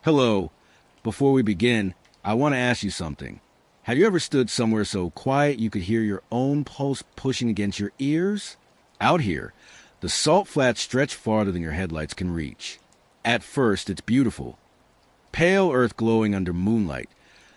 Hello. Before we begin, I want to ask you something. Have you ever stood somewhere so quiet you could hear your own pulse pushing against your ears? Out here, the salt flats stretch farther than your headlights can reach. At first, it's beautiful. Pale earth glowing under moonlight,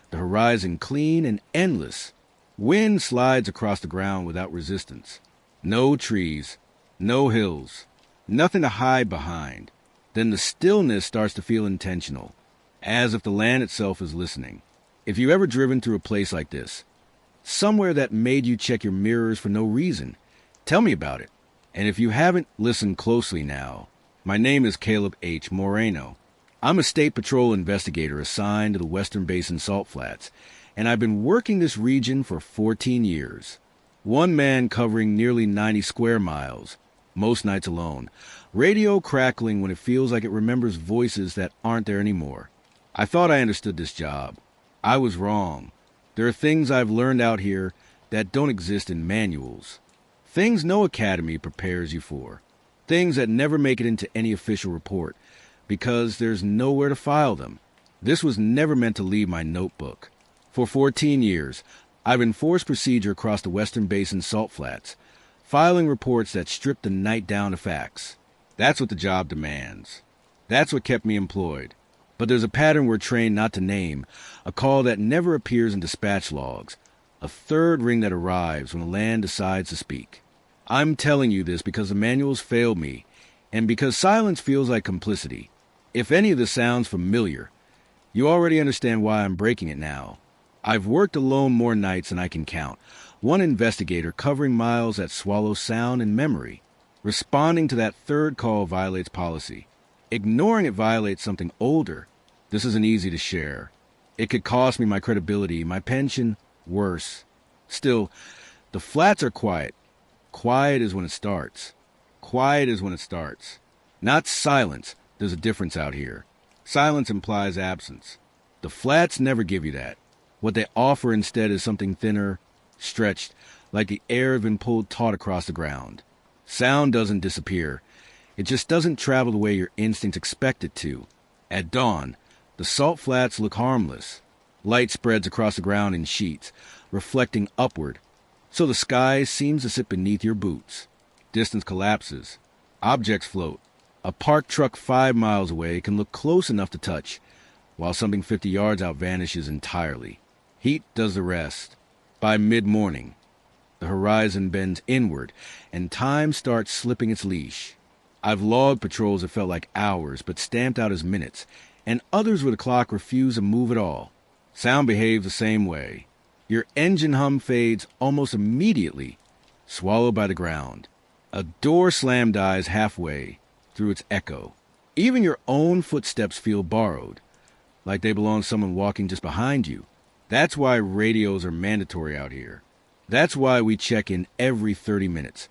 the horizon clean and endless. Wind slides across the ground without resistance. No trees, no hills, nothing to hide behind. Then the stillness starts to feel intentional, as if the land itself is listening. If you've ever driven through a place like this, somewhere that made you check your mirrors for no reason, tell me about it. And if you haven't, listen closely now. My name is Caleb H. Moreno. I'm a State Patrol investigator assigned to the Western Basin Salt Flats, and I've been working this region for 14 years. One man covering nearly 90 square miles, most nights alone, radio crackling when it feels like it remembers voices that aren't there anymore. I thought I understood this job. I was wrong. There are things I've learned out here that don't exist in manuals. Things no academy prepares you for. Things that never make it into any official report because there's nowhere to file them. This was never meant to leave my notebook. For 14 years, I've enforced procedure across the Western Basin Salt Flats, filing reports that strip the night down to facts. That's what the job demands. That's what kept me employed. But there's a pattern we're trained not to name, a call that never appears in dispatch logs, a third ring that arrives when the land decides to speak. I'm telling you this because the manuals failed me, and because silence feels like complicity. If any of this sounds familiar, you already understand why I'm breaking it now. I've worked alone more nights than I can count, one investigator covering miles that swallow sound and memory. Responding to that third call violates policy. Ignoring it violates something older. This isn't easy to share. It could cost me my credibility, my pension, worse. Still, the flats are quiet. Quiet is when it starts. Quiet is when it starts. Not silence. There's a difference out here. Silence implies absence. The flats never give you that. What they offer instead is something thinner, stretched, like the air had been pulled taut across the ground. Sound doesn't disappear. It just doesn't travel the way your instincts expect it to. At dawn, the salt flats look harmless. Light spreads across the ground in sheets, reflecting upward, so the sky seems to sit beneath your boots. Distance collapses. Objects float. A parked truck 5 miles away can look close enough to touch, while something 50 yards out vanishes entirely. Heat does the rest. By mid-morning, the horizon bends inward, and time starts slipping its leash. I've logged patrols that felt like hours, but stamped out as minutes, and others where the clock refused to move at all. Sound behaves the same way. Your engine hum fades almost immediately, swallowed by the ground. A door slam dies halfway through its echo. Even your own footsteps feel borrowed, like they belong to someone walking just behind you. That's why radios are mandatory out here. That's why we check in every 30 minutes,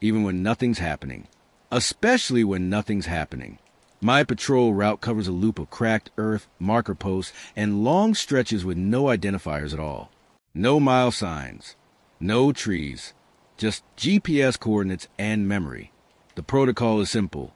even when nothing's happening. Especially when nothing's happening. My patrol route covers a loop of cracked earth, marker posts, and long stretches with no identifiers at all. No mile signs. No trees. Just GPS coordinates and memory. The protocol is simple.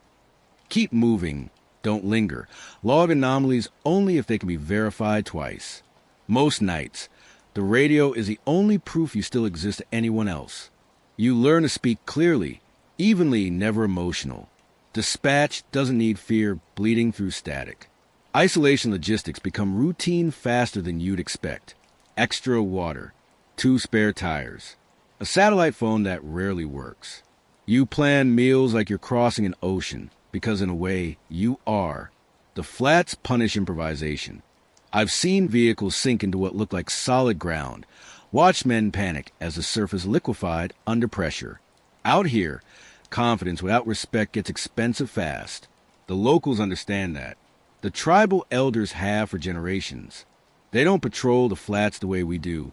Keep moving. Don't linger. Log anomalies only if they can be verified twice. Most nights, the radio is the only proof you still exist to anyone else. You learn to speak clearly, evenly, never emotional. Dispatch doesn't need fear bleeding through static. Isolation logistics become routine faster than you'd expect. Extra water, 2 spare tires, a satellite phone that rarely works. You plan meals like you're crossing an ocean, because in a way, you are. The flats punish improvisation. I've seen vehicles sink into what looked like solid ground, watched men panic as the surface liquefied under pressure. Out here, confidence without respect gets expensive fast. The locals understand that. The tribal elders have for generations. They don't patrol the flats the way we do.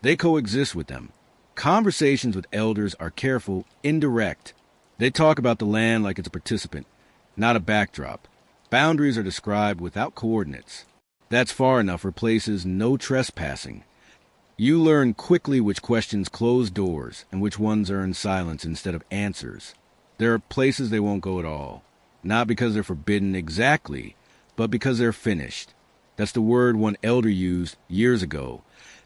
They coexist with them. Conversations with elders are careful, indirect. They talk about the land like it's a participant, not a backdrop. Boundaries are described without coordinates. That's far enough for places no trespassing. You learn quickly which questions close doors and which ones earn silence instead of answers. There are places they won't go at all. Not because they're forbidden exactly, but because they're finished. That's the word one elder used years ago,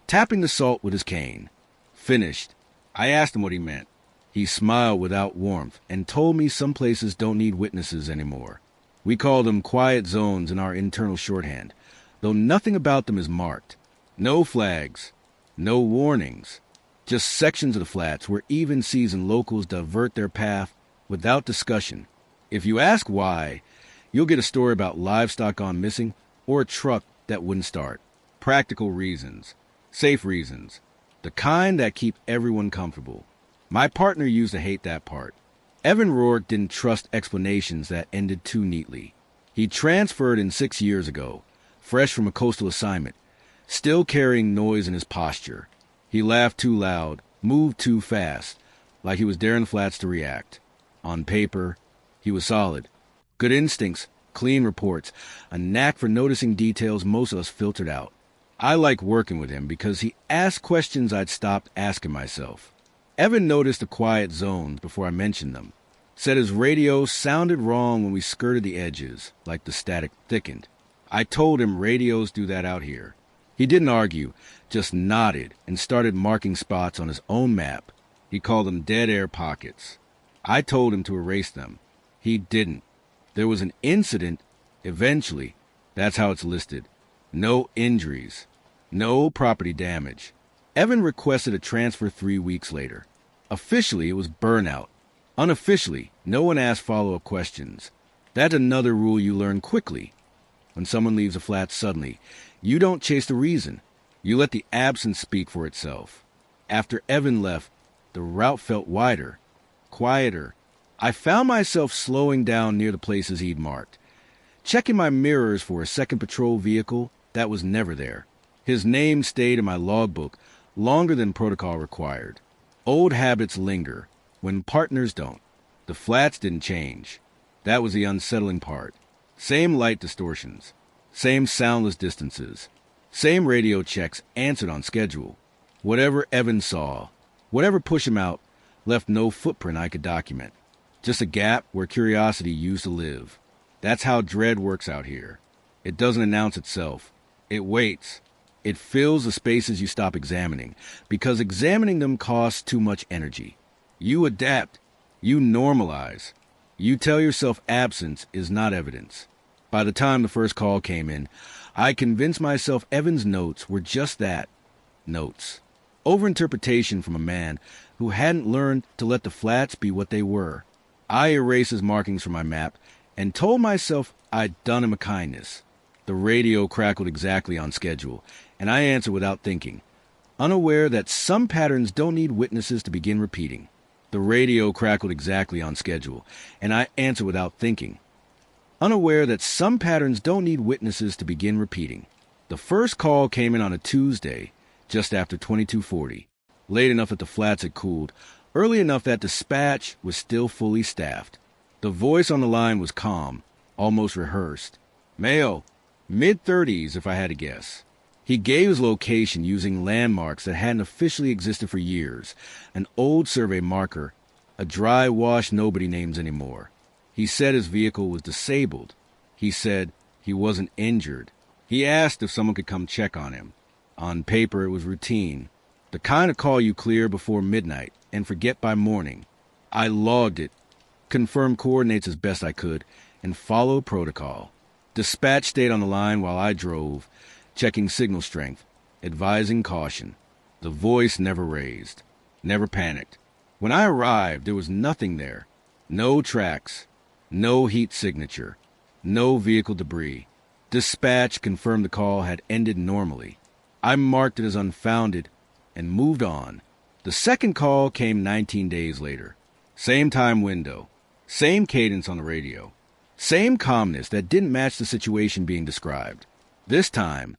tapping the salt with his cane. Finished. I asked him what he meant. He smiled without warmth and told me some places don't need witnesses anymore. We call them quiet zones in our internal shorthand, though nothing about them is marked. No flags, no warnings, just sections of the flats where even seasoned locals divert their path without discussion. If you ask why, you'll get a story about livestock gone missing or a truck that wouldn't start. Practical reasons, safe reasons, the kind that keep everyone comfortable. My partner used to hate that part. Evan Rourke didn't trust explanations that ended too neatly. He transferred in 6 years ago, fresh from a coastal assignment, still carrying noise in his posture. He laughed too loud, moved too fast, like he was daring the flats to react. On paper, he was solid. Good instincts, clean reports, a knack for noticing details most of us filtered out. I like working with him because he asked questions I'd stopped asking myself. Evan noticed the quiet zones before I mentioned them. Said his radio sounded wrong when we skirted the edges, like the static thickened. I told him radios do that out here. He didn't argue, just nodded and started marking spots on his own map. He called them dead air pockets. I told him to erase them. He didn't. There was an incident, eventually. That's how it's listed. No injuries. No property damage. Evan requested a transfer 3 weeks later. Officially, it was burnout. Unofficially, no one asked follow-up questions. That's another rule you learn quickly. When someone leaves a flat suddenly, you don't chase the reason. You let the absence speak for itself. After Evan left, the route felt wider, quieter. I found myself slowing down near the places he'd marked, checking my mirrors for a second patrol vehicle that was never there. His name stayed in my logbook longer than protocol required. Old habits linger when partners don't. The flats didn't change. That was the unsettling part. Same light distortions, same soundless distances, same radio checks answered on schedule. Whatever Evan saw, whatever pushed him out, left no footprint I could document. Just a gap where curiosity used to live. That's how dread works out here. It doesn't announce itself. It waits. It fills the spaces you stop examining, because examining them costs too much energy. You adapt. You normalize. You tell yourself absence is not evidence. By the time the first call came in, I convinced myself Evan's notes were just that, notes. Overinterpretation from a man who hadn't learned to let the flats be what they were. I erased his markings from my map and told myself I'd done him a kindness. The radio crackled exactly on schedule, and I answered without thinking, unaware that some patterns don't need witnesses to begin repeating. The radio crackled exactly on schedule, and I answered without thinking, unaware that some patterns don't need witnesses to begin repeating. The first call came in on a Tuesday, just after 22:40, late enough that the flats had cooled, early enough that dispatch was still fully staffed. The voice on the line was calm, almost rehearsed. Male, mid-30s if I had to guess. He gave his location using landmarks that hadn't officially existed for years, an old survey marker, a dry wash nobody names anymore. He said his vehicle was disabled. He said he wasn't injured. He asked if someone could come check on him. On paper, it was routine, the kind of call you clear before midnight and forget by morning. I logged it, confirmed coordinates as best I could, and followed protocol. Dispatch stayed on the line while I drove, checking signal strength, advising caution. The voice never raised, never panicked. When I arrived, there was nothing there. No tracks, no heat signature, no vehicle debris. Dispatch confirmed the call had ended normally. I marked it as unfounded and moved on. The second call came 19 days later. Same time window, same cadence on the radio, same calmness that didn't match the situation being described. This time,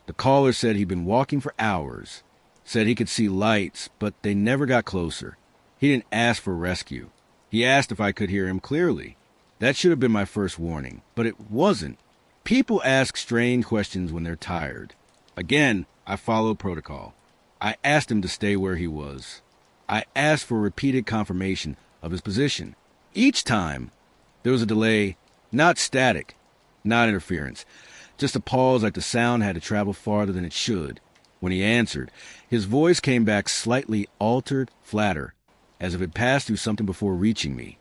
the caller said he'd been walking for hours, said he could see lights, but they never got closer. He didn't ask for rescue. He asked if I could hear him clearly. That should have been my first warning, but it wasn't. People ask strange questions when they're tired. Again, I followed protocol. I asked him to stay where he was. I asked for repeated confirmation of his position. Each time, there was a delay, not static, Not interference. Just a pause like the sound had to travel farther than it should. When he answered, his voice came back slightly altered, flatter, as if it passed through something before reaching me.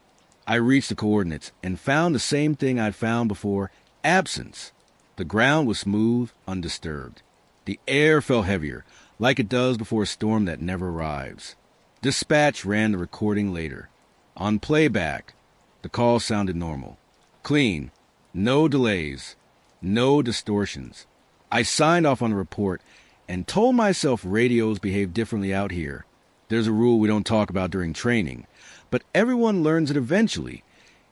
I reached the coordinates and found the same thing I'd found before: absence. The ground was smooth, undisturbed. The air felt heavier, like it does before a storm that never arrives. Dispatch ran the recording later. On playback, the call sounded normal. Clean. No delays. No distortions. I signed off on the report and told myself radios behave differently out here. There's a rule we don't talk about during training, but everyone learns it eventually.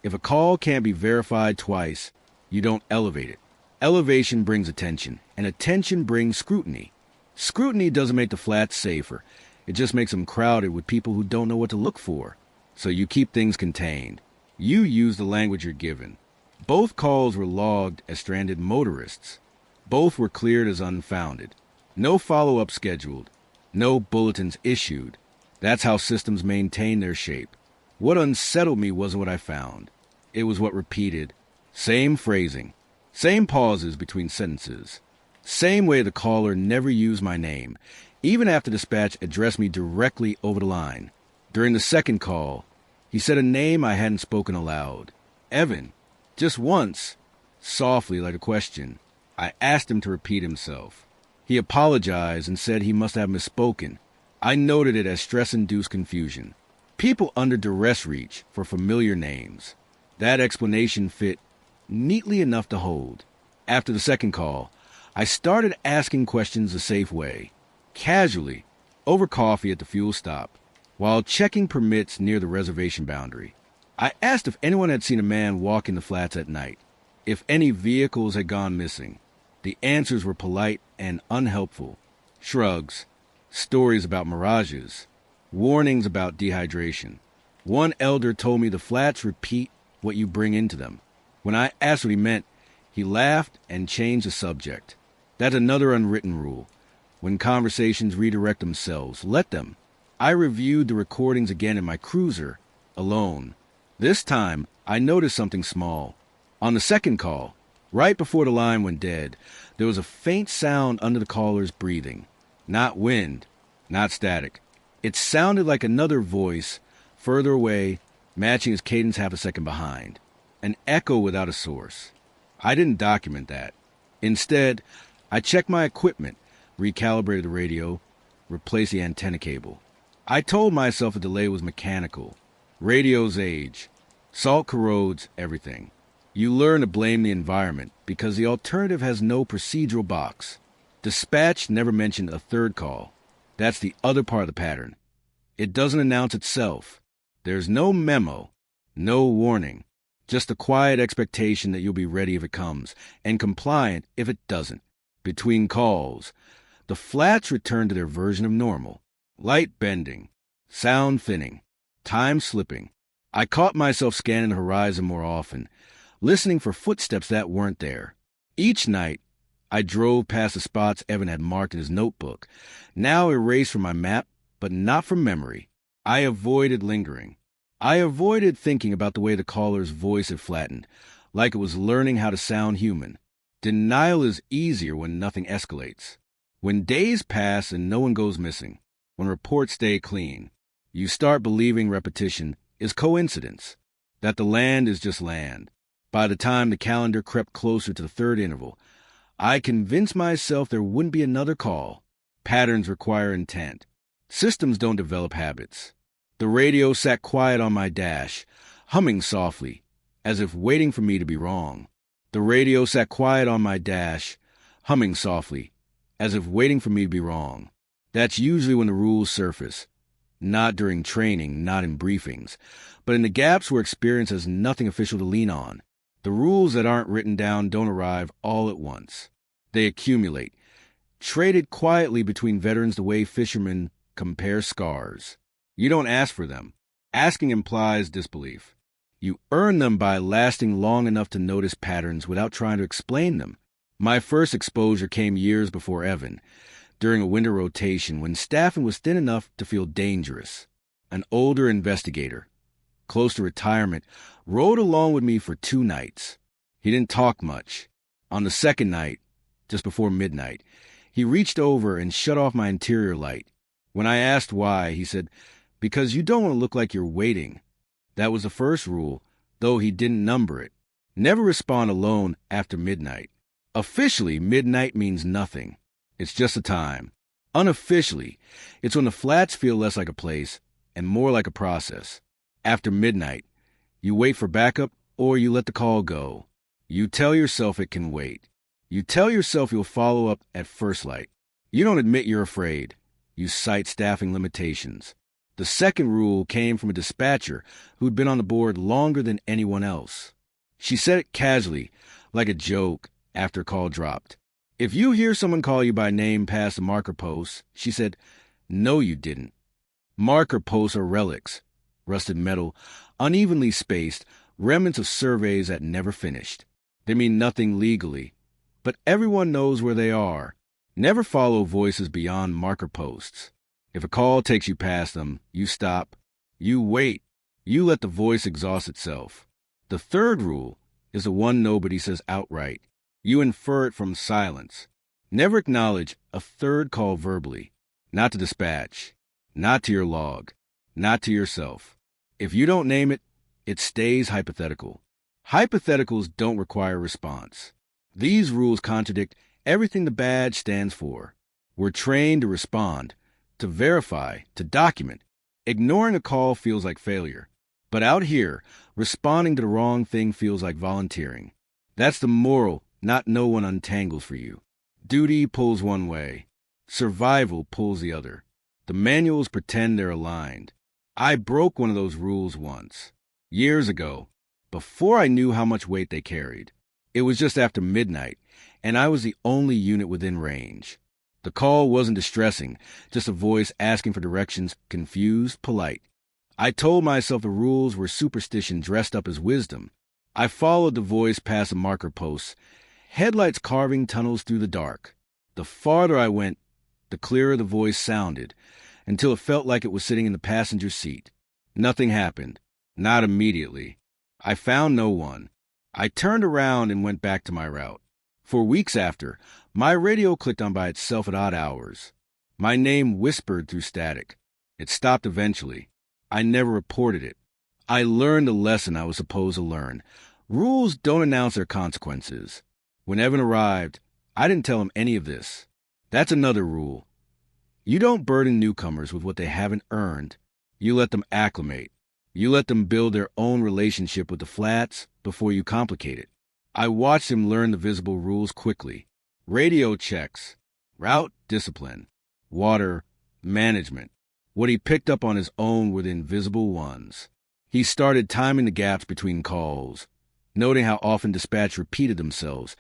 If a call can't be verified twice, you don't elevate it. Elevation brings attention, and attention brings scrutiny. Scrutiny doesn't make the flats safer. It just makes them crowded with people who don't know what to look for. So you keep things contained. You use the language you're given. Both calls were logged as stranded motorists. Both were cleared as unfounded. No follow-up scheduled. No bulletins issued. That's how systems maintain their shape. What unsettled me wasn't what I found. It was what repeated. Same phrasing. Same pauses between sentences. Same way the caller never used my name, even after dispatch addressed me directly over the line. During the second call, he said a name I hadn't spoken aloud. Evan. Just once. Softly, like a question. I asked him to repeat himself. He apologized and said he must have misspoken. I noted it as stress-induced confusion. People under duress reach for familiar names. That explanation fit neatly enough to hold. After the second call, I started asking questions the safe way, casually, over coffee at the fuel stop, while checking permits near the reservation boundary. I asked if anyone had seen a man walk in the flats at night, if any vehicles had gone missing. The answers were polite and unhelpful. Shrugs, stories about mirages, warnings about dehydration. One elder told me the flats repeat what you bring into them. When I asked what he meant, he laughed and changed the subject. That's another unwritten rule. When conversations redirect themselves, let them. I reviewed the recordings again in my cruiser, alone. This time, I noticed something small. On the second call, right before the line went dead, there was a faint sound under the caller's breathing. Not wind, not static. It sounded like another voice, further away, matching his cadence half a second behind. An echo without a source. I didn't document that. Instead, I checked my equipment, recalibrated the radio, replaced the antenna cable. I told myself the delay was mechanical. Radios age. Salt corrodes everything. You learn to blame the environment because the alternative has no procedural box. Dispatch never mentioned a third call. That's the other part of the pattern. It doesn't announce itself. There's no memo, no warning. Just a quiet expectation that you'll be ready if it comes, and compliant if it doesn't. Between calls, the flats return to their version of normal. Light bending, sound thinning, time slipping. I caught myself scanning the horizon more often, listening for footsteps that weren't there. Each night, I drove past the spots Evan had marked in his notebook, now erased from my map, but not from memory. I avoided lingering. I avoided thinking about the way the caller's voice had flattened, like it was learning how to sound human. Denial is easier when nothing escalates. When days pass and no one goes missing, when reports stay clean, you start believing repetition is coincidence, that the land is just land. By the time the calendar crept closer to the third interval, I convinced myself there wouldn't be another call. Patterns require intent. Systems don't develop habits. The radio sat quiet on my dash, humming softly, as if waiting for me to be wrong. The radio sat quiet on my dash, humming softly, as if waiting for me to be wrong. That's usually when the rules surface. Not during training, not in briefings, but in the gaps where experience has nothing official to lean on. The rules that aren't written down don't arrive all at once. They accumulate, traded quietly between veterans the way fishermen compare scars. You don't ask for them. Asking implies disbelief. You earn them by lasting long enough to notice patterns without trying to explain them. My first exposure came years before Evan, during a winter rotation when staffing was thin enough to feel dangerous. An older investigator, close to retirement, rode along with me for 2 nights. He didn't talk much. On the second night, just before midnight, he reached over and shut off my interior light. When I asked why, he said, "Because you don't want to look like you're waiting." That was the first rule, though he didn't number it. Never respond alone after midnight. Officially, midnight means nothing. It's just a time. Unofficially, it's when the flats feel less like a place and more like a process. After midnight, you wait for backup or you let the call go. You tell yourself it can wait. You tell yourself you'll follow up at first light. You don't admit you're afraid. You cite staffing limitations. The second rule came from a dispatcher who'd been on the board longer than anyone else. She said it casually, like a joke, after a call dropped. "If you hear someone call you by name past the marker posts," she said, "no, you didn't." Marker posts are relics, rusted metal, unevenly spaced, remnants of surveys that never finished. They mean nothing legally, but everyone knows where they are. Never follow voices beyond marker posts. If a call takes you past them, you stop. You wait. You let the voice exhaust itself. The third rule is the one nobody says outright. You infer it from silence. Never acknowledge a third call verbally. Not to dispatch. Not to your log. Not to yourself. If you don't name it, it stays hypothetical. Hypotheticals don't require response. These rules contradict everything the badge stands for. We're trained to respond, to verify, to document. Ignoring a call feels like failure. But out here, responding to the wrong thing feels like volunteering. That's the moral not no one untangles for you. Duty pulls one way. Survival pulls the other. The manuals pretend they're aligned. I broke one of those rules once. Years ago, before I knew how much weight they carried. It was just after midnight, and I was the only unit within range. The call wasn't distressing, just a voice asking for directions, confused, polite. I told myself the rules were superstition dressed up as wisdom. I followed the voice past the marker posts, headlights carving tunnels through the dark. The farther I went, the clearer the voice sounded, until it felt like it was sitting in the passenger seat. Nothing happened. Not immediately. I found no one. I turned around and went back to my route. For weeks after, my radio clicked on by itself at odd hours. My name whispered through static. It stopped eventually. I never reported it. I learned the lesson I was supposed to learn. Rules don't announce their consequences. When Evan arrived, I didn't tell him any of this. That's another rule. You don't burden newcomers with what they haven't earned. You let them acclimate. You let them build their own relationship with the flats before you complicate it. I watched him learn the visible rules quickly. Radio checks, route discipline, water management. What he picked up on his own were the invisible ones. He started timing the gaps between calls, noting how often dispatch repeated themselves,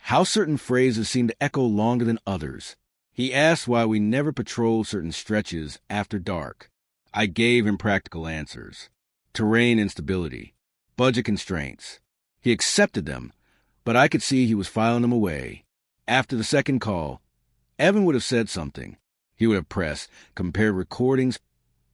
how certain phrases seemed to echo longer than others. He asked why we never patrolled certain stretches after dark. I gave him practical answers. Terrain instability, budget constraints. He accepted them, but I could see he was filing them away. After the second call, Evan would have said something. He would have pressed, compared recordings,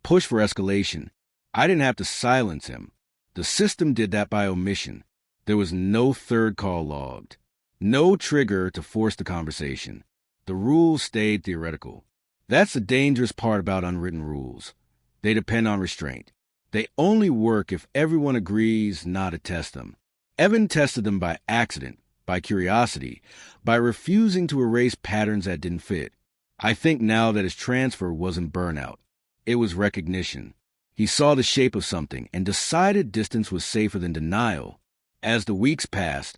pushed for escalation. I didn't have to silence him. The system did that by omission. There was no third call logged. No trigger to force the conversation. The rules stayed theoretical. That's the dangerous part about unwritten rules. They depend on restraint. They only work if everyone agrees not to test them. Evan tested them by accident, by curiosity, by refusing to erase patterns that didn't fit. I think now that his transfer wasn't burnout. It was recognition. He saw the shape of something and decided distance was safer than denial. As the weeks passed,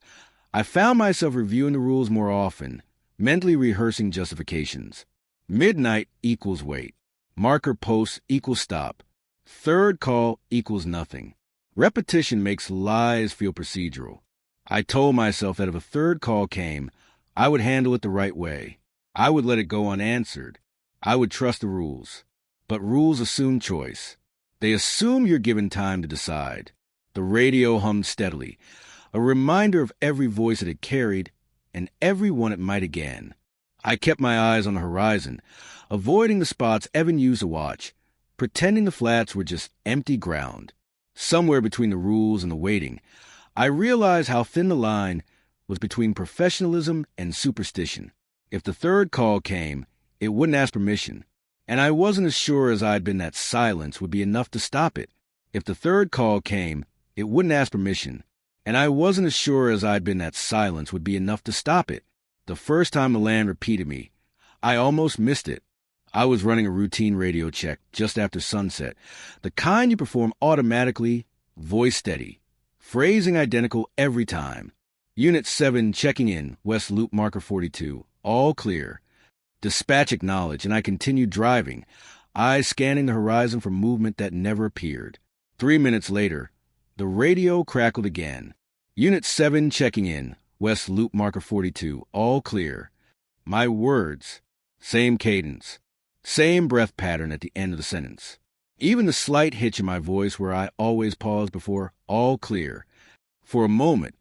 I found myself reviewing the rules more often, mentally rehearsing justifications. Midnight equals wait. Marker post equals stop. Third call equals nothing. Repetition makes lies feel procedural. I told myself that if a third call came, I would handle it the right way. I would let it go unanswered. I would trust the rules. But rules assume choice. They assume you're given time to decide. The radio hummed steadily, a reminder of every voice it had carried and every one it might again. I kept my eyes on the horizon, avoiding the spots Evan used to watch, pretending the flats were just empty ground. Somewhere between the rules and the waiting, I realized how thin the line was between professionalism and superstition. If the third call came, it wouldn't ask permission, and I wasn't as sure as I'd been that silence would be enough to stop it. If the third call came, it wouldn't ask permission, and I wasn't as sure as I'd been that silence would be enough to stop it. The first time the land repeated me, I almost missed it. I was running a routine radio check just after sunset, the kind you perform automatically, voice steady, phrasing identical every time. Unit 7 checking in, West Loop Marker 42, all clear. Dispatch acknowledged, and I continued driving, eyes scanning the horizon for movement that never appeared. 3 minutes later, the radio crackled again. Unit 7 checking in, West Loop Marker 42, all clear. My words, same cadence, same breath pattern at the end of the sentence. Even the slight hitch in my voice where I always pause before all clear. For a moment,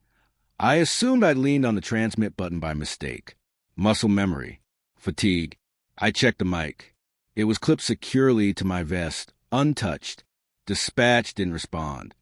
I assumed I'd leaned on the transmit button by mistake. Muscle memory. Fatigue. I checked the mic. It was clipped securely to my vest, untouched. Dispatch didn't respond.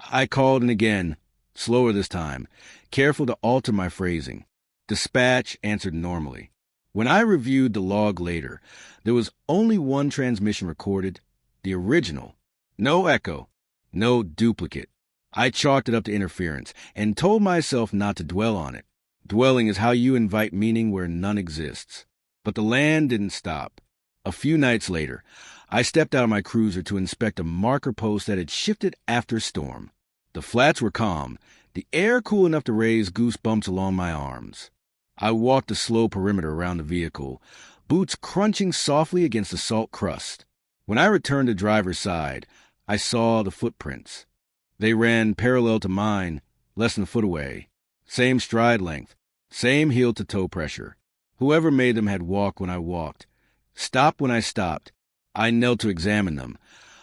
I called in again, slower this time, careful to alter my phrasing. Dispatch answered normally. When I reviewed the log later, there was only one transmission recorded, the original. No echo, no duplicate. I chalked it up to interference and told myself not to dwell on it. Dwelling is how you invite meaning where none exists. But the land didn't stop. A few nights later, I stepped out of my cruiser to inspect a marker post that had shifted after a storm. The flats were calm, the air cool enough to raise goosebumps along my arms. I walked the slow perimeter around the vehicle, boots crunching softly against the salt crust. When I returned to driver's side, I saw the footprints. They ran parallel to mine, less than a foot away. Same stride length, same heel-to-toe pressure. Whoever made them had walked when I walked, stopped when I stopped. I knelt to examine them,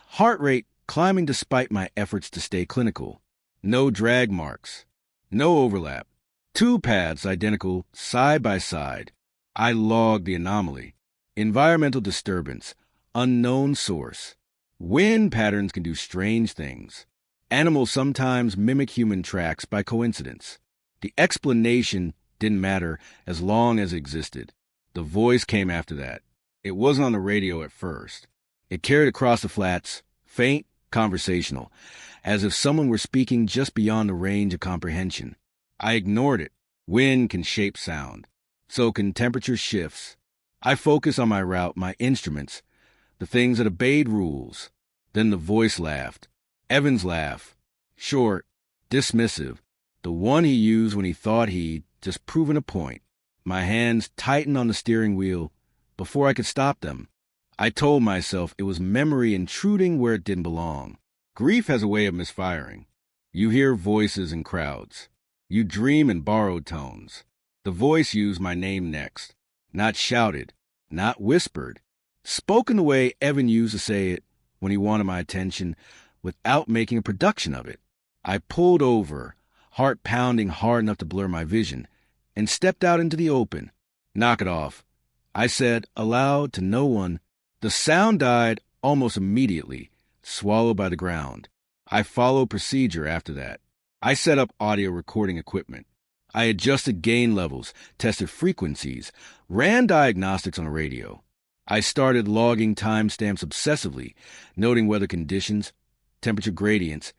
heart rate climbing despite my efforts to stay clinical. No drag marks, no overlap. 2 paths identical side by side. I logged the anomaly. Environmental disturbance, unknown source. Wind patterns can do strange things. Animals sometimes mimic human tracks by coincidence. The explanation didn't matter as long as it existed. The voice came after that. It wasn't on the radio at first. It carried across the flats, faint, conversational, as if someone were speaking just beyond the range of comprehension. I ignored it. Wind can shape sound. So can temperature shifts. I focused on my route, my instruments, the things that obeyed rules. Then the voice laughed. Evan's laugh. Short, dismissive. The one he used when he thought he'd just proven a point. My hands tightened on the steering wheel before I could stop them. I told myself it was memory intruding where it didn't belong. Grief has a way of misfiring. You hear voices in crowds. You dream in borrowed tones. The voice used my name next. Not shouted, not whispered. Spoken the way Evan used to say it when he wanted my attention without making a production of it. I pulled over, heart pounding hard enough to blur my vision, and stepped out into the open. Knock it off, I said aloud to no one. The sound died almost immediately, swallowed by the ground. I followed procedure after that. I set up audio recording equipment. I adjusted gain levels, tested frequencies, ran diagnostics on the radio. I started logging timestamps obsessively, noting weather conditions, temperature gradients,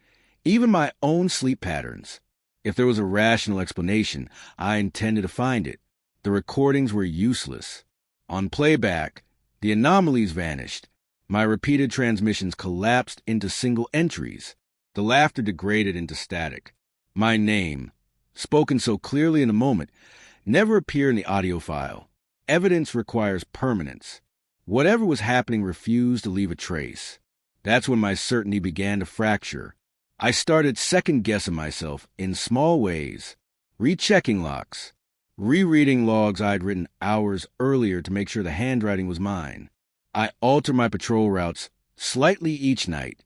even my own sleep patterns. If there was a rational explanation, I intended to find it. The recordings were useless. On playback, the anomalies vanished. My repeated transmissions collapsed into single entries. The laughter degraded into static. My name, spoken so clearly in the moment, never appeared in the audio file. Evidence requires permanence. Whatever was happening refused to leave a trace. That's when my certainty began to fracture. I started second-guessing myself in small ways, rechecking locks, rereading logs I'd written hours earlier to make sure the handwriting was mine. I altered my patrol routes slightly each night,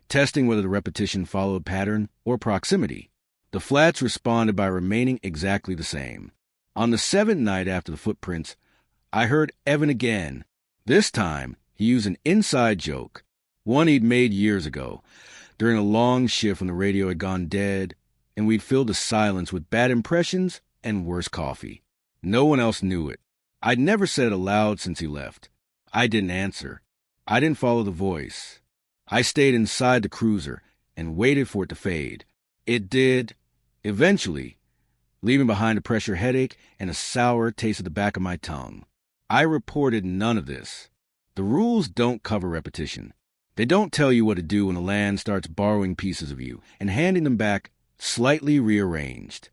testing whether the repetition followed pattern or proximity. The flats responded by remaining exactly the same. On the 7th night after the footprints, I heard Evan again. This time, he used an inside joke, one he'd made years ago, during a long shift when the radio had gone dead and we'd fill the silence with bad impressions and worse coffee. No one else knew it. I'd never said it aloud since he left. I didn't answer. I didn't follow the voice. I stayed inside the cruiser and waited for it to fade. It did, eventually, leaving behind a pressure headache and a sour taste at the back of my tongue. I reported none of this. The rules don't cover repetition. They don't tell you what to do when the land starts borrowing pieces of you and handing them back slightly rearranged.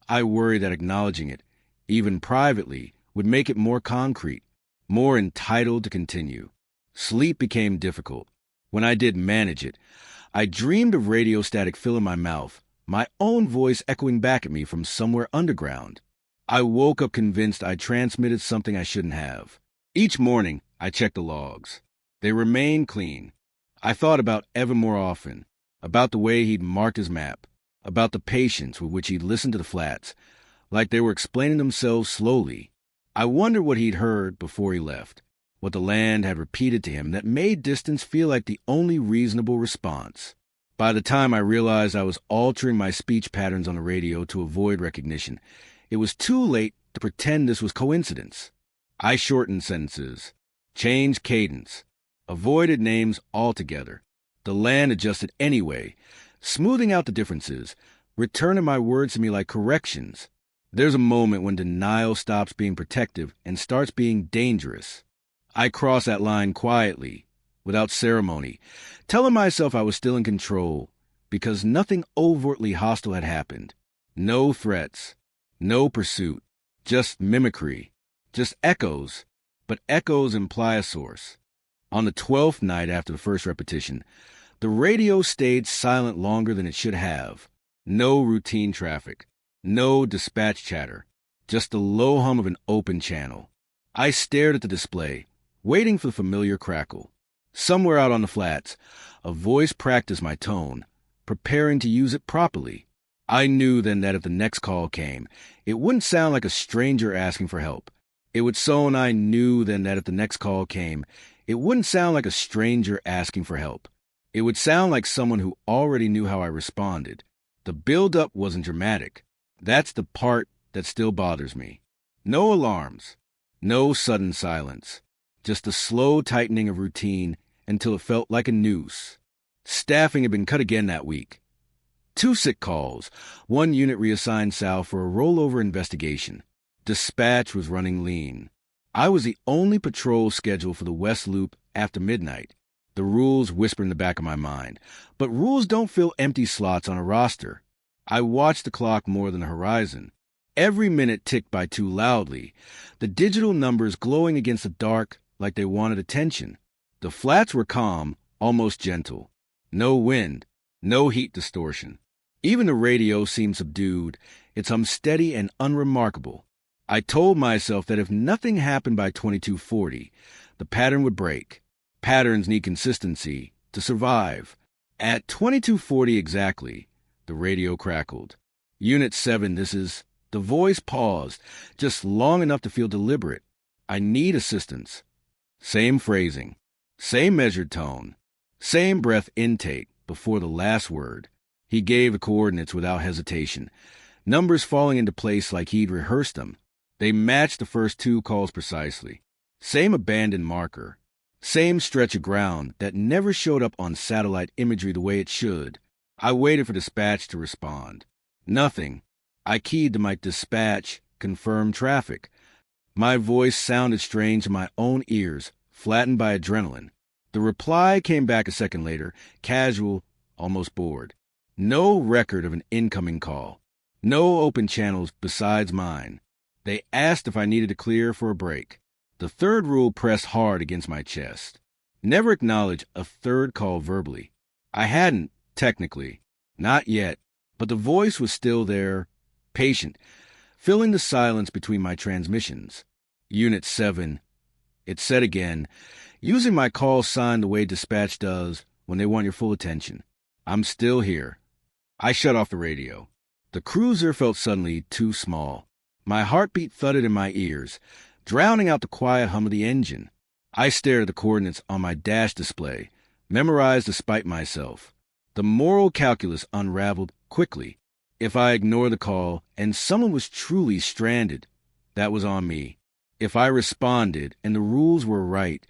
I worry that acknowledging it, even privately, would make it more concrete, more entitled to continue. Sleep became difficult. When I did manage it, I dreamed of radio static filling my mouth, my own voice echoing back at me from somewhere underground. I woke up convinced I transmitted something I shouldn't have. Each morning, I checked the logs. They remained clean. I thought about Evan more often, about the way he'd marked his map, about the patience with which he'd listened to the flats, like they were explaining themselves slowly. I wondered what he'd heard before he left, what the land had repeated to him that made distance feel like the only reasonable response. By the time I realized I was altering my speech patterns on the radio to avoid recognition, it was too late to pretend this was coincidence. I shortened sentences, changed cadence, avoided names altogether. The land adjusted anyway, smoothing out the differences, returning my words to me like corrections. There's a moment when denial stops being protective and starts being dangerous. I crossed that line quietly, without ceremony, telling myself I was still in control, because nothing overtly hostile had happened. No threats, no pursuit, just mimicry, just echoes, but echoes imply a source. On the 12th night after the first repetition, the radio stayed silent longer than it should have. No routine traffic, no dispatch chatter, just the low hum of an open channel. I stared at the display, waiting for the familiar crackle. Somewhere out on the flats, a voice practiced my tone, preparing to use it properly. I knew then that if the next call came, it wouldn't sound like a stranger asking for help. It would sound I knew then that if the next call came, it wouldn't sound like a stranger asking for help. It would sound like someone who already knew how I responded. The build-up wasn't dramatic. That's the part that still bothers me. No alarms, no sudden silence, just a slow tightening of routine until it felt like a noose. Staffing had been cut again that week. 2 sick calls, 1 unit reassigned south for a rollover investigation. Dispatch was running lean. I was the only patrol scheduled for the West Loop after midnight. The rules whispered in the back of my mind. But rules don't fill empty slots on a roster. I watched the clock more than the horizon. Every minute ticked by too loudly, the digital numbers glowing against the dark like they wanted attention. The flats were calm, almost gentle. No wind, no heat distortion. Even the radio seemed subdued, its hum steady and unremarkable. I told myself that if nothing happened by 2240, the pattern would break. Patterns need consistency to survive. At 2240 exactly, the radio crackled. Unit 7, this is... The voice paused, just long enough to feel deliberate. I need assistance. Same phrasing, same measured tone, same breath intake before the last word. He gave the coordinates without hesitation, numbers falling into place like he'd rehearsed them. They matched the first 2 calls precisely. Same abandoned marker, same stretch of ground that never showed up on satellite imagery the way it should. I waited for dispatch to respond. Nothing. I keyed to my dispatch, confirmed traffic. My voice sounded strange in my own ears, flattened by adrenaline. The reply came back a second later, casual, almost bored. No record of an incoming call. No open channels besides mine. They asked if I needed to clear for a break. The third rule pressed hard against my chest. Never acknowledge a third call verbally. I hadn't, technically. Not yet. But the voice was still there, patient, filling the silence between my transmissions. Unit 7. It said again, using my call sign the way dispatch does when they want your full attention. I'm still here. I shut off the radio. The cruiser felt suddenly too small. My heartbeat thudded in my ears, drowning out the quiet hum of the engine. I stared at the coordinates on my dash display, memorized despite myself. The moral calculus unraveled quickly. If I ignored the call and someone was truly stranded, that was on me. If I responded and the rules were right,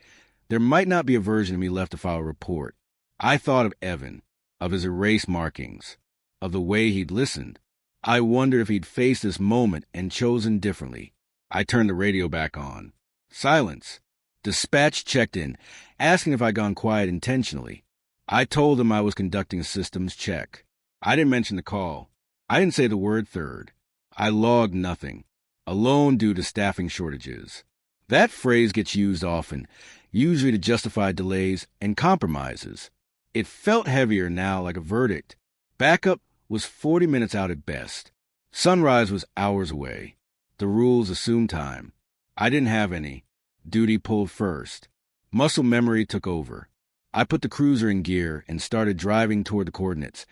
there might not be a version of me left to file a report. I thought of Evan, of his erased markings, of the way he'd listened. I wondered if he'd faced this moment and chosen differently. I turned the radio back on. Silence. Dispatch checked in, asking if I'd gone quiet intentionally. I told them I was conducting a systems check. I didn't mention the call. I didn't say the word third. I logged nothing, alone due to staffing shortages. That phrase gets used often, usually to justify delays and compromises. It felt heavier now, like a verdict. Backup was 40 minutes out at best. Sunrise was hours away. The rules assumed time. I didn't have any. Duty pulled first. Muscle memory took over. I put the cruiser in gear and started driving toward the coordinates,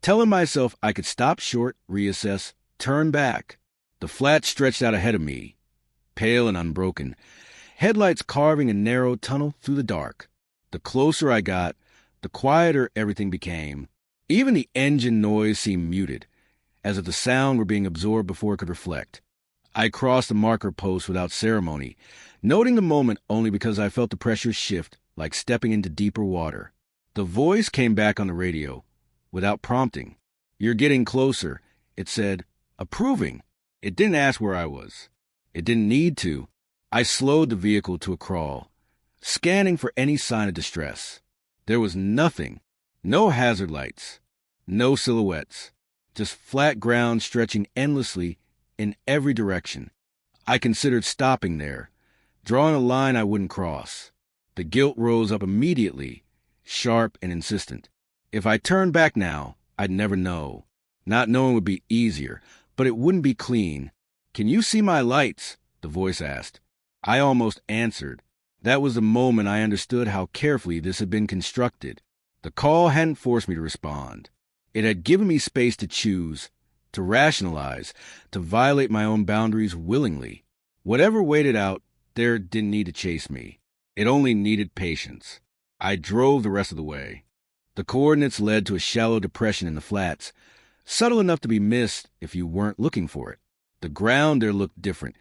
telling myself I could stop short, reassess, turn back. The flat stretched out ahead of me, pale and unbroken, headlights carving a narrow tunnel through the dark. The closer I got, the quieter everything became. Even the engine noise seemed muted, as if the sound were being absorbed before it could reflect. I crossed the marker post without ceremony, noting the moment only because I felt the pressure shift like stepping into deeper water. The voice came back on the radio, without prompting. "You're getting closer," it said, approving. It didn't ask where I was. It didn't need to. I slowed the vehicle to a crawl, scanning for any sign of distress. There was nothing. No hazard lights. No silhouettes. Just flat ground stretching endlessly in every direction. I considered stopping there, drawing a line I wouldn't cross. The guilt rose up immediately, sharp and insistent. If I turned back now, I'd never know. Not knowing would be easier, but it wouldn't be clean. "Can you see my lights?" the voice asked. I almost answered. That was the moment I understood how carefully this had been constructed. The call hadn't forced me to respond. It had given me space to choose, to rationalize, to violate my own boundaries willingly. Whatever waited out there didn't need to chase me. It only needed patience. I drove the rest of the way. The coordinates led to a shallow depression in the flats, subtle enough to be missed if you weren't looking for it. The ground there looked different,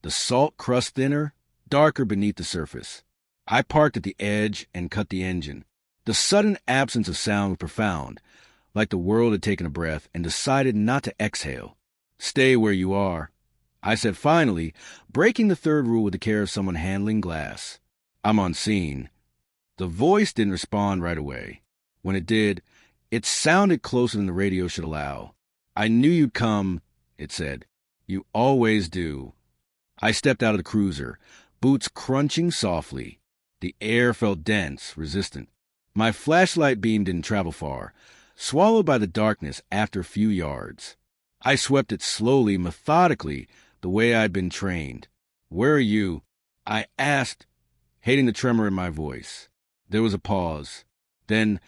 the salt crust thinner, darker beneath the surface. I parked at the edge and cut the engine. The sudden absence of sound was profound, like the world had taken a breath and decided not to exhale. "Stay where you are," I said finally, breaking the third rule with the care of someone handling glass. "I'm on scene." The voice didn't respond right away. When it did, it sounded closer than the radio should allow. "I knew you'd come," it said. "You always do." I stepped out of the cruiser, boots crunching softly. The air felt dense, resistant. My flashlight beam didn't travel far, swallowed by the darkness after a few yards. I swept it slowly, methodically, the way I'd been trained. "Where are you?" I asked, hating the tremor in my voice. There was a pause. Then,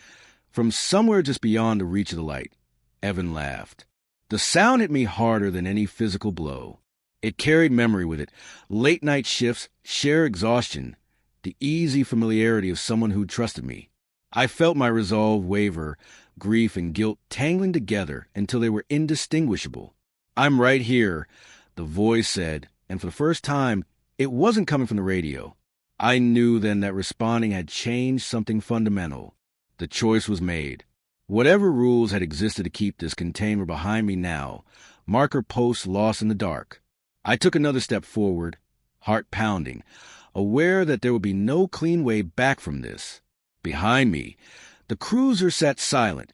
from somewhere just beyond the reach of the light, Evan laughed. The sound hit me harder than any physical blow. It carried memory with it, late-night shifts, sheer exhaustion, the easy familiarity of someone who trusted me. I felt my resolve waver, grief and guilt tangling together until they were indistinguishable. "I'm right here," the voice said, and for the first time, it wasn't coming from the radio. I knew then that responding had changed something fundamental. The choice was made. Whatever rules had existed to keep this contained were behind me now, marker posts lost in the dark. I took another step forward, heart pounding, aware that there would be no clean way back from this. Behind me, the cruiser sat silent,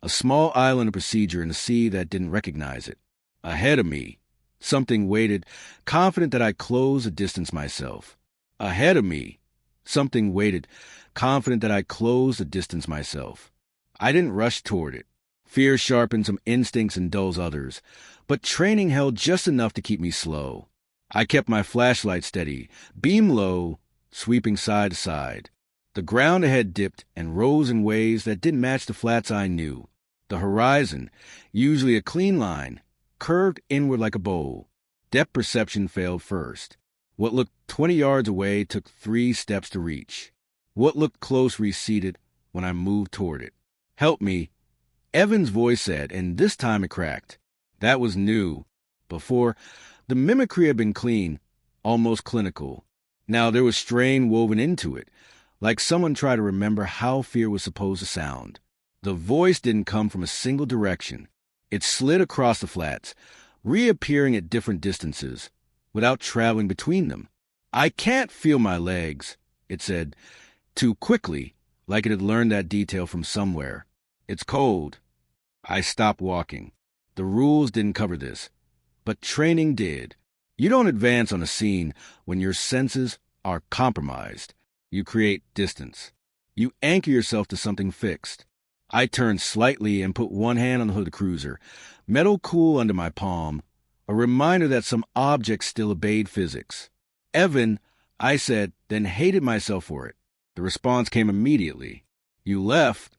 a small island of procedure in a sea that didn't recognize it. Ahead of me, something waited, confident that I'd close the distance myself. Ahead of me, something waited, confident that I'd close the distance myself. I didn't rush toward it. Fear sharpens some instincts and dulls others, but training held just enough to keep me slow. I kept my flashlight steady, beam low, sweeping side to side. The ground ahead dipped and rose in ways that didn't match the flats I knew. The horizon, usually a clean line, curved inward like a bowl. Depth perception failed first. What looked 20 yards away took 3 steps to reach. What looked close receded when I moved toward it. "Help me," Evan's voice said, and this time it cracked. That was new. Before, the mimicry had been clean, almost clinical. Now there was strain woven into it, like someone tried to remember how fear was supposed to sound. The voice didn't come from a single direction. It slid across the flats, reappearing at different distances, without traveling between them. I can't feel my legs, it said, too quickly, like it had learned that detail from somewhere. It's cold. I stopped walking. The rules didn't cover this, but training did. You don't advance on a scene when your senses are compromised. You create distance. You anchor yourself to something fixed. I turned slightly and put one hand on the hood of the cruiser, metal cool under my palm, a reminder that some objects still obeyed physics. Evan, I said, then hated myself for it. The response came immediately. You left,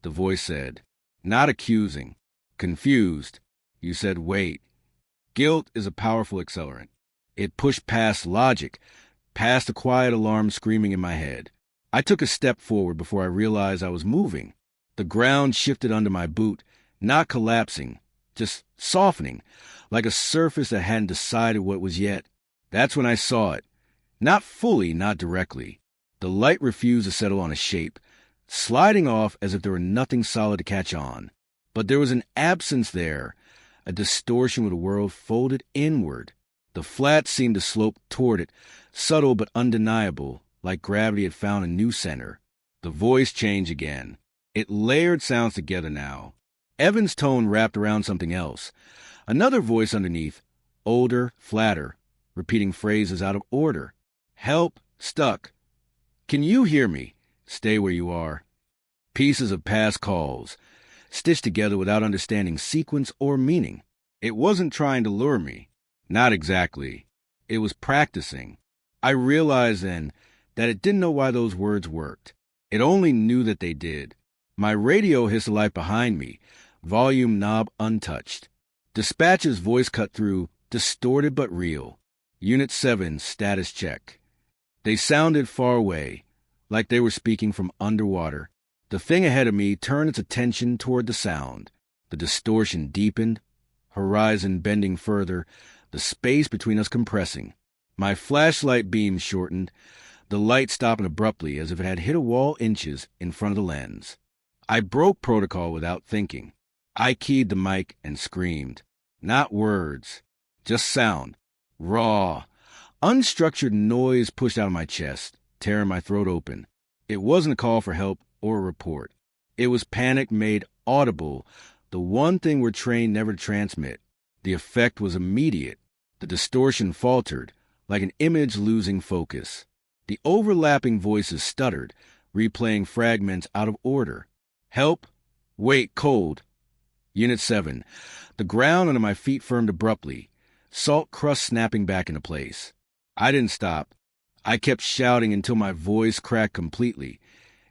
the voice said, not accusing, confused. You said, wait. Guilt is a powerful accelerant. It pushed past logic, past the quiet alarm screaming in my head. I took a step forward before I realized I was moving. The ground shifted under my boot, not collapsing, just softening, like a surface that hadn't decided what was yet. That's when I saw it. Not fully, not directly. The light refused to settle on a shape, sliding off as if there were nothing solid to catch on. But there was an absence there, a distortion with a world folded inward. The flats seemed to slope toward it, subtle but undeniable, like gravity had found a new center. The voice changed again. It layered sounds together now. Evan's tone wrapped around something else. Another voice underneath, older, flatter, repeating phrases out of order. Help, stuck. Can you hear me? Stay where you are. Pieces of past calls, stitched together without understanding sequence or meaning. It wasn't trying to lure me. Not exactly. It was practicing. I realized then that it didn't know why those words worked. It only knew that they did. My radio hissed a light behind me, volume knob untouched. Dispatch's voice cut through, distorted but real. Unit 7, status check. They sounded far away, like they were speaking from underwater. The thing ahead of me turned its attention toward the sound. The distortion deepened, horizon bending further, the space between us compressing. My flashlight beam shortened, the light stopping abruptly as if it had hit a wall inches in front of the lens. I broke protocol without thinking. I keyed the mic and screamed. Not words, just sound. Raw, unstructured noise pushed out of my chest, tearing my throat open. It wasn't a call for help or a report. It was panic made audible, the one thing we're trained never to transmit. The effect was immediate. The distortion faltered, like an image losing focus. The overlapping voices stuttered, replaying fragments out of order. Help! Wait, cold! Unit 7. The ground under my feet firmed abruptly, salt crust snapping back into place. I didn't stop. I kept shouting until my voice cracked completely,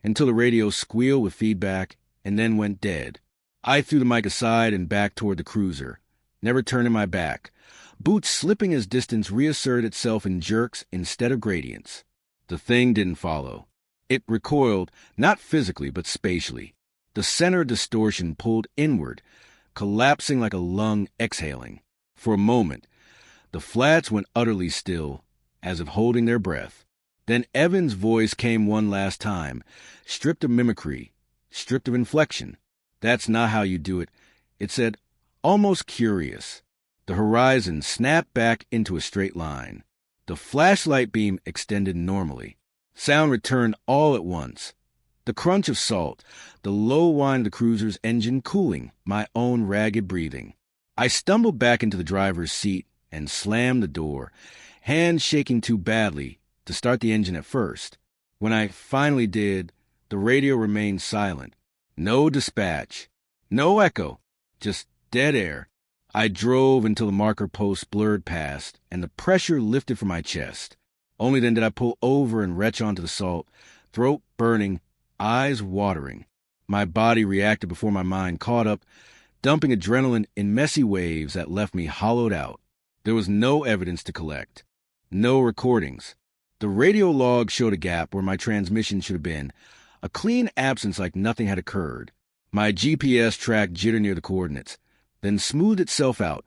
until the radio squealed with feedback, and then went dead. I threw the mic aside and back toward the cruiser, never turning my back, boots slipping as distance reasserted itself in jerks instead of gradients. The thing didn't follow. It recoiled, not physically but spatially. The center distortion pulled inward, collapsing like a lung exhaling. For a moment, the flats went utterly still, as if holding their breath. Then Evan's voice came one last time, stripped of mimicry, stripped of inflection. That's not how you do it, it said, almost curious. The horizon snapped back into a straight line. The flashlight beam extended normally. Sound returned all at once. The crunch of salt, the low whine of the cruiser's engine cooling, my own ragged breathing. I stumbled back into the driver's seat and slammed the door, hands shaking too badly to start the engine at first. When I finally did, the radio remained silent. No dispatch, no echo, just dead air. I drove until the marker post blurred past and the pressure lifted from my chest. Only then did I pull over and retch onto the salt, throat burning, eyes watering. My body reacted before my mind caught up, dumping adrenaline in messy waves that left me hollowed out. There was no evidence to collect. No recordings. The radio log showed a gap where my transmission should have been, a clean absence like nothing had occurred. My GPS tracked jitter near the coordinates, then smoothed itself out,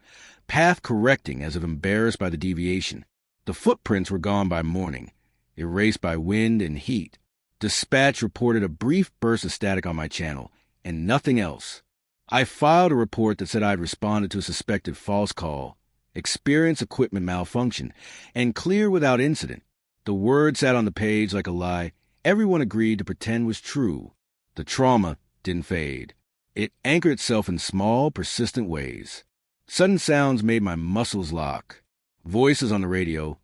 path correcting as if embarrassed by the deviation. The footprints were gone by morning, erased by wind and heat. Dispatch reported a brief burst of static on my channel, and nothing else. I filed a report that said I had responded to a suspected false call, experienced equipment malfunction, and clear without incident. The word sat on the page like a lie everyone agreed to pretend was true. The trauma didn't fade. It anchored itself in small, persistent ways. Sudden sounds made my muscles lock. Voices on the radio,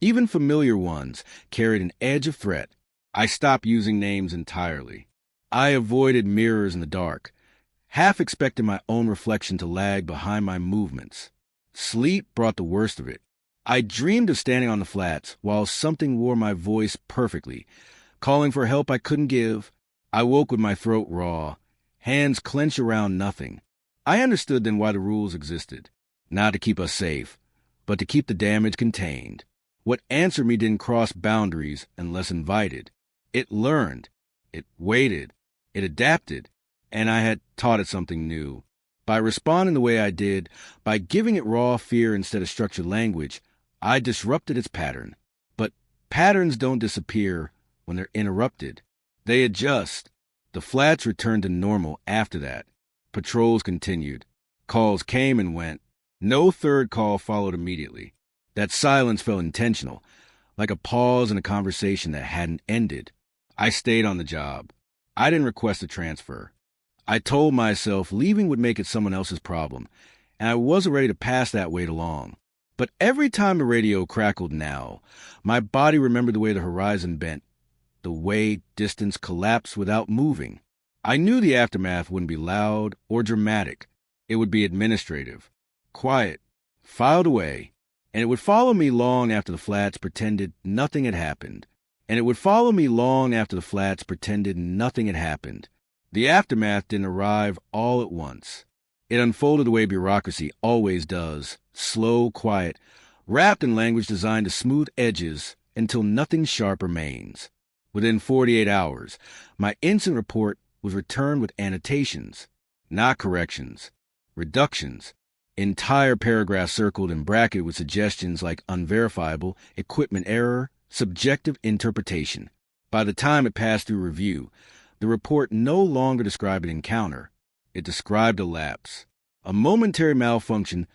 even familiar ones, carried an edge of threat. I stopped using names entirely. I avoided mirrors in the dark, half expecting my own reflection to lag behind my movements. Sleep brought the worst of it. I dreamed of standing on the flats while something wore my voice perfectly, calling for help I couldn't give. I woke with my throat raw, hands clenched around nothing. I understood then why the rules existed, not to keep us safe, but to keep the damage contained. What answered me didn't cross boundaries unless invited. It learned, it waited, it adapted, and I had taught it something new. By responding the way I did, by giving it raw fear instead of structured language, I disrupted its pattern. But patterns don't disappear when they're interrupted. They adjust. The flats returned to normal after that. Patrols continued. Calls came and went. No third call followed immediately. That silence felt intentional, like a pause in a conversation that hadn't ended. I stayed on the job. I didn't request a transfer. I told myself leaving would make it someone else's problem, and I wasn't ready to pass that weight along. But every time the radio crackled now, my body remembered the way the horizon bent, the way distance collapsed without moving. I knew the aftermath wouldn't be loud or dramatic. It would be administrative, quiet, filed away, and it would follow me long after the flats pretended nothing had happened. The aftermath didn't arrive all at once. It unfolded the way bureaucracy always does, slow, quiet, wrapped in language designed to smooth edges until nothing sharp remains. Within 48 hours, my incident report was returned with annotations, not corrections, reductions, entire paragraphs circled and bracketed with suggestions like unverifiable, equipment error, subjective interpretation. By the time it passed through review, the report no longer described an encounter. It described a lapse, a momentary malfunction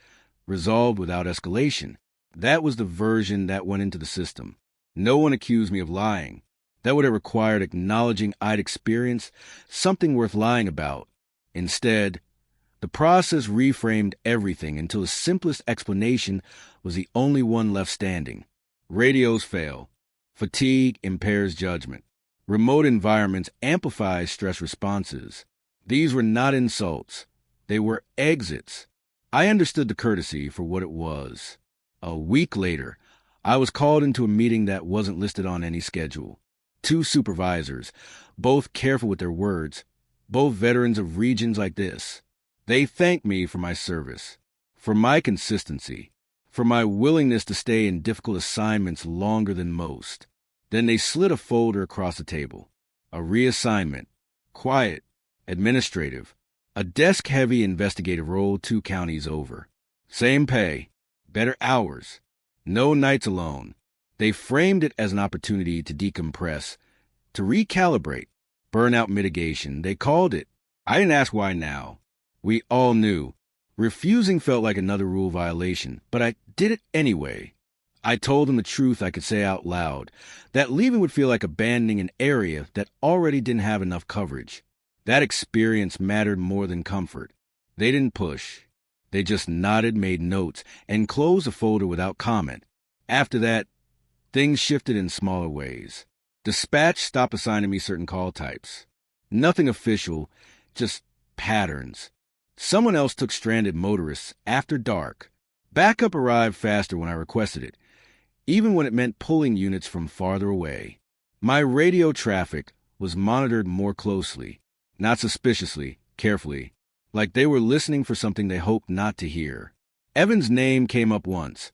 resolved without escalation. That was the version that went into the system. No one accused me of lying. That would have required acknowledging I'd experienced something worth lying about. Instead, the process reframed everything until the simplest explanation was the only one left standing. Radios fail. Fatigue impairs judgment. Remote environments amplify stress responses. These were not insults. They were exits. I understood the courtesy for what it was. A week later, I was called into a meeting that wasn't listed on any schedule. 2 supervisors, both careful with their words, both veterans of regions like this. They thanked me for my service, for my consistency, for my willingness to stay in difficult assignments longer than most. Then they slid a folder across the table. A reassignment. Quiet. Administrative. A desk-heavy investigative role 2 counties over. Same pay. Better hours. No nights alone. They framed it as an opportunity to decompress, to recalibrate. Burnout mitigation, they called it. I didn't ask why now. We all knew. Refusing felt like another rule violation, but I did it anyway. I told them the truth I could say out loud, that leaving would feel like abandoning an area that already didn't have enough coverage. That experience mattered more than comfort. They didn't push. They just nodded, made notes, and closed the folder without comment. After that, things shifted in smaller ways. Dispatch stopped assigning me certain call types. Nothing official, just patterns. Someone else took stranded motorists after dark. Backup arrived faster when I requested it, even when it meant pulling units from farther away. My radio traffic was monitored more closely, not suspiciously, carefully, like they were listening for something they hoped not to hear. Evan's name came up once,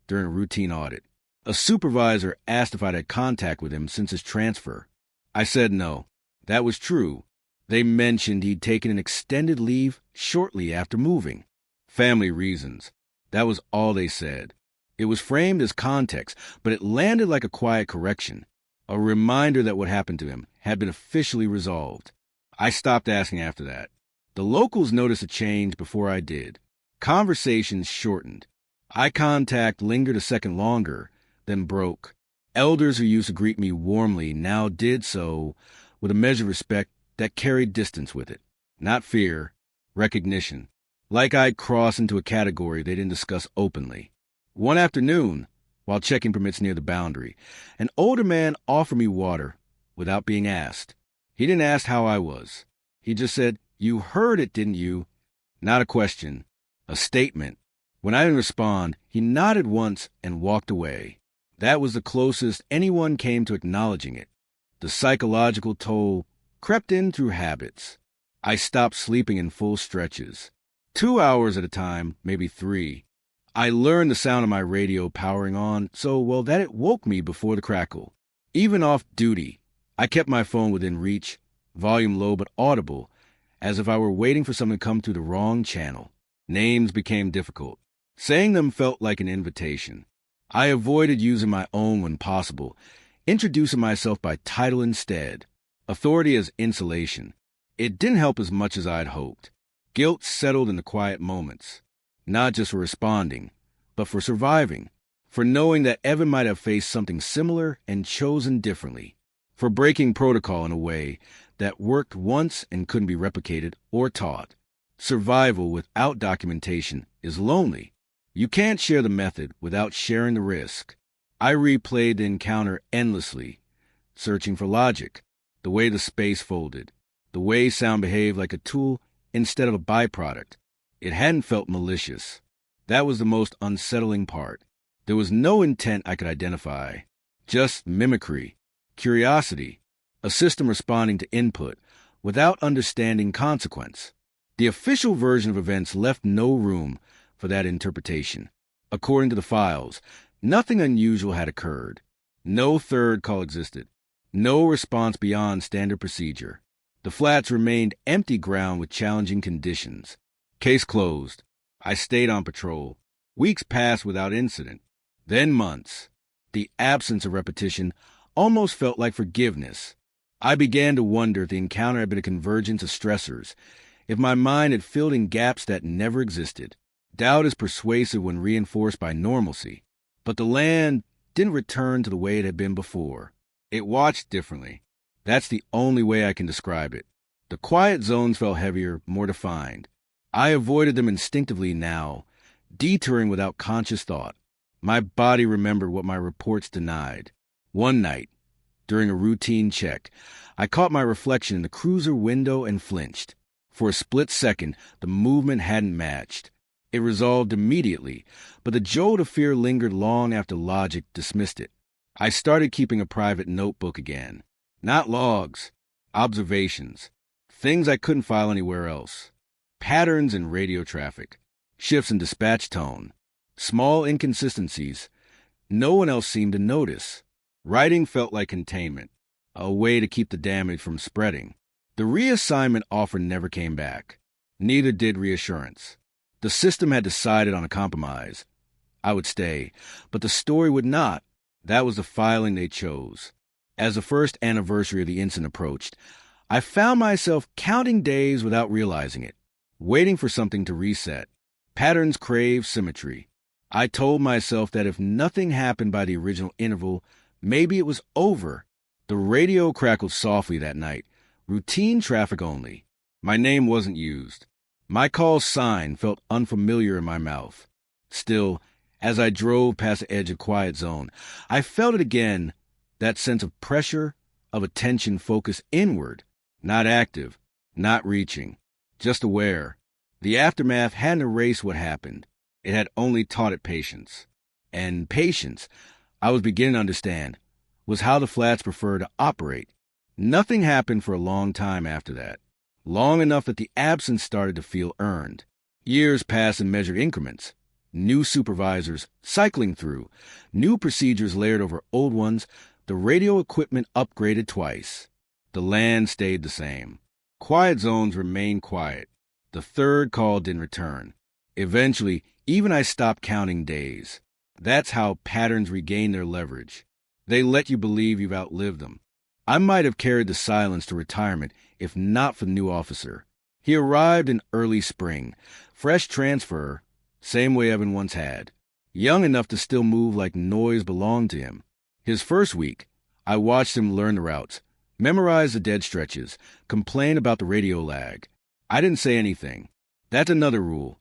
during a routine audit. A supervisor asked if I'd had contact with him since his transfer. I said no. That was true. They mentioned he'd taken an extended leave shortly after moving. Family reasons. That was all they said. It was framed as context, but it landed like a quiet correction, a reminder that what happened to him had been officially resolved. I stopped asking after that. The locals noticed a change before I did. Conversations shortened. Eye contact lingered a second longer, then broke. Elders who used to greet me warmly now did so with a measure of respect that carried distance with it. Not fear, recognition. Like I'd crossed into a category they didn't discuss openly. One afternoon, while checking permits near the boundary, an older man offered me water without being asked. He didn't ask how I was. He just said, "You heard it, didn't you?" Not a question, a statement. When I didn't respond, he nodded once and walked away. That was the closest anyone came to acknowledging it. The psychological toll crept in through habits. I stopped sleeping in full stretches. 2 hours at a time, maybe 3. I learned the sound of my radio powering on so well that it woke me before the crackle. Even off duty, I kept my phone within reach, volume low but audible, as if I were waiting for something to come through the wrong channel. Names became difficult. Saying them felt like an invitation. I avoided using my own when possible, introducing myself by title instead. Authority as insulation. It didn't help as much as I'd hoped. Guilt settled in the quiet moments, not just for responding, but for surviving, for knowing that Evan might have faced something similar and chosen differently, for breaking protocol in a way that worked once and couldn't be replicated or taught. Survival without documentation is lonely. You can't share the method without sharing the risk. I replayed the encounter endlessly, searching for logic, the way the space folded, the way sound behaved like a tool instead of a byproduct. It hadn't felt malicious. That was the most unsettling part. There was no intent I could identify, just mimicry, curiosity, a system responding to input without understanding consequence. The official version of events left no room for that interpretation. According to the files, nothing unusual had occurred. No third call existed. No response beyond standard procedure. The flats remained empty ground with challenging conditions. Case closed. I stayed on patrol. Weeks passed without incident. Then months. The absence of repetition almost felt like forgiveness. I began to wonder if the encounter had been a convergence of stressors, if my mind had filled in gaps that never existed. Doubt is persuasive when reinforced by normalcy. But the land didn't return to the way it had been before. It watched differently. That's the only way I can describe it. The quiet zones felt heavier, more defined. I avoided them instinctively now, detouring without conscious thought. My body remembered what my reports denied. One night, during a routine check, I caught my reflection in the cruiser window and flinched. For a split second, the movement hadn't matched. It resolved immediately, but the jolt of fear lingered long after logic dismissed it. I started keeping a private notebook again. Not logs, observations, things I couldn't file anywhere else. Patterns in radio traffic, shifts in dispatch tone, small inconsistencies no one else seemed to notice. Writing felt like containment, a way to keep the damage from spreading. The reassignment offer never came back. Neither did reassurance. The system had decided on a compromise. I would stay, but the story would not. That was the filing they chose. As the first anniversary of the incident approached, I found myself counting days without realizing it, waiting for something to reset. Patterns crave symmetry. I told myself that if nothing happened by the original interval, maybe it was over. The radio crackled softly that night, routine traffic only. My name wasn't used. My call sign felt unfamiliar in my mouth. Still, as I drove past the edge of quiet zone, I felt it again, that sense of pressure, of attention focused inward, not active, not reaching, just aware. The aftermath hadn't erased what happened. It had only taught it patience. And patience, I was beginning to understand, was how the flats prefer to operate. Nothing happened for a long time after that. Long enough that the absence started to feel earned. Years passed in measured increments. New supervisors cycling through, new procedures layered over old ones, the radio equipment upgraded twice. The land stayed the same. Quiet zones remain quiet. The third call didn't return. Eventually, even I stopped counting days. That's how patterns regain their leverage. They let you believe you've outlived them. I might have carried the silence to retirement if not for the new officer. He arrived in early spring, fresh transfer, same way Evan once had. Young enough to still move like noise belonged to him. His first week, I watched him learn the routes, memorize the dead stretches, complain about the radio lag. I didn't say anything. That's another rule.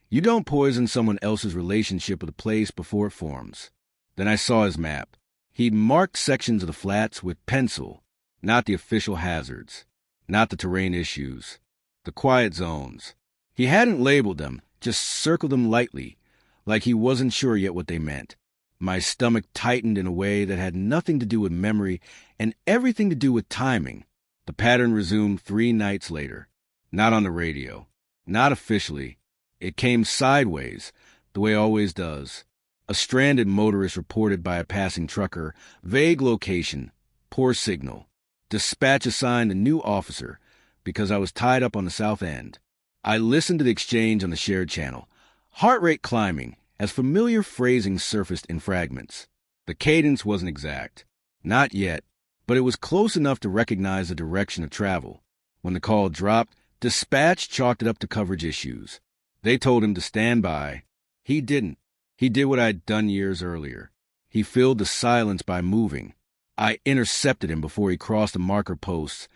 You don't poison someone else's relationship with a place before it forms. Then I saw his map. He'd marked sections of the flats with pencil, not the official hazards, not the terrain issues, the quiet zones. He hadn't labeled them, just circled them lightly, like he wasn't sure yet what they meant. My stomach tightened in a way that had nothing to do with memory and everything to do with timing. The pattern resumed 3 nights later. Not on the radio. Not officially. It came sideways, the way it always does. A stranded motorist reported by a passing trucker, vague location, poor signal. Dispatch assigned a new officer because I was tied up on the south end. I listened to the exchange on the shared channel. Heart rate climbing as familiar phrasing surfaced in fragments. The cadence wasn't exact. Not yet, but it was close enough to recognize the direction of travel. When the call dropped, dispatch chalked it up to coverage issues. They told him to stand by. He didn't. He did what I'd done years earlier. He filled the silence by moving. I intercepted him before he crossed the marker posts,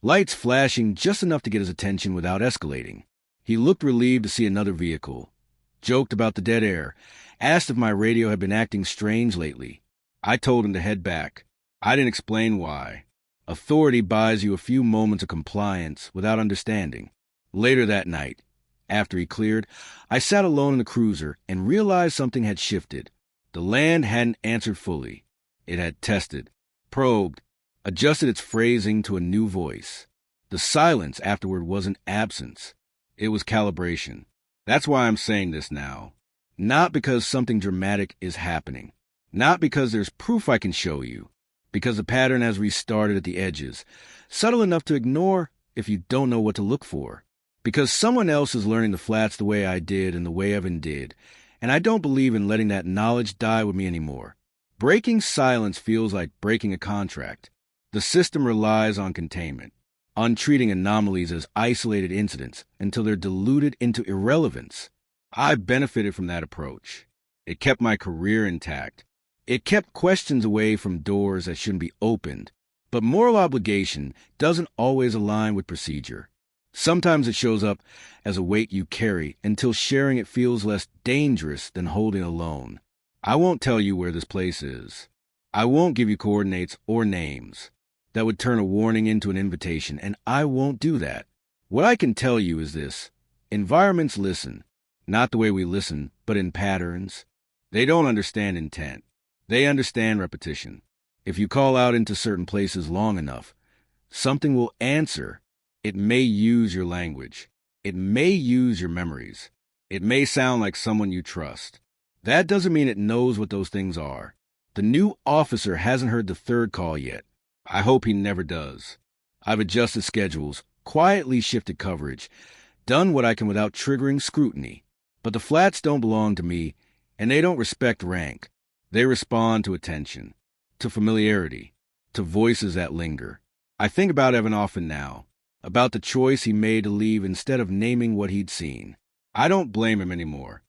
lights flashing just enough to get his attention without escalating. He looked relieved to see another vehicle, joked about the dead air, asked if my radio had been acting strange lately. I told him to head back. I didn't explain why. Authority buys you a few moments of compliance without understanding. Later that night, after he cleared, I sat alone in the cruiser and realized something had shifted. The land hadn't answered fully. It had tested, probed, adjusted its phrasing to a new voice. The silence afterward wasn't absence. It was calibration. That's why I'm saying this now. Not because something dramatic is happening. Not because there's proof I can show you. Because the pattern has restarted at the edges, subtle enough to ignore if you don't know what to look for. Because someone else is learning the flats the way I did and the way Evan did, and I don't believe in letting that knowledge die with me anymore. Breaking silence feels like breaking a contract. The system relies on containment, on treating anomalies as isolated incidents until they're diluted into irrelevance. I benefited from that approach. It kept my career intact. It kept questions away from doors that shouldn't be opened. But moral obligation doesn't always align with procedure. Sometimes it shows up as a weight you carry until sharing it feels less dangerous than holding alone. I won't tell you where this place is. I won't give you coordinates or names. That would turn a warning into an invitation, and I won't do that. What I can tell you is this. Environments listen, not the way we listen, but in patterns. They don't understand intent. They understand repetition. If you call out into certain places long enough, something will answer. It may use your language. It may use your memories. It may sound like someone you trust. That doesn't mean it knows what those things are. The new officer hasn't heard the third call yet. I hope he never does. I've adjusted schedules, quietly shifted coverage, done what I can without triggering scrutiny. But the flats don't belong to me, and they don't respect rank. They respond to attention, to familiarity, to voices that linger. I think about Evan often now, about the choice he made to leave instead of naming what he'd seen. I don't blame him anymore.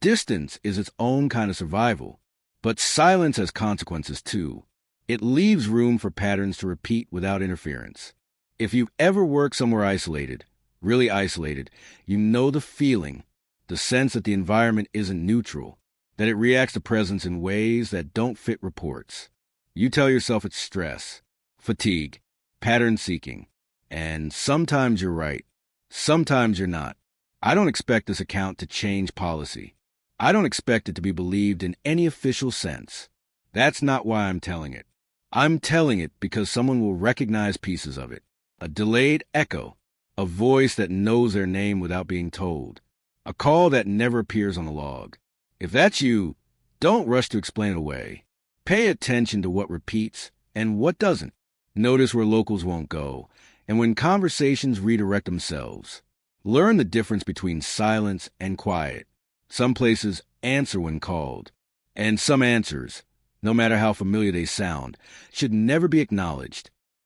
Distance is its own kind of survival, but silence has consequences too. It leaves room for patterns to repeat without interference. If you've ever worked somewhere isolated, really isolated, you know the feeling, the sense that the environment isn't neutral, that it reacts to presence in ways that don't fit reports. You tell yourself it's stress, fatigue, pattern seeking. And sometimes you're right. Sometimes you're not. I don't expect this account to change policy. I don't expect it to be believed in any official sense. That's not why I'm telling it. I'm telling it because someone will recognize pieces of it. A delayed echo. A voice that knows their name without being told. A call that never appears on the log. If that's you, don't rush to explain it away. Pay attention to what repeats and what doesn't. Notice where locals won't go, And when conversations redirect themselves, learn the difference between silence and quiet. Some places answer when called, and some answers, no matter how familiar they sound, should never be acknowledged.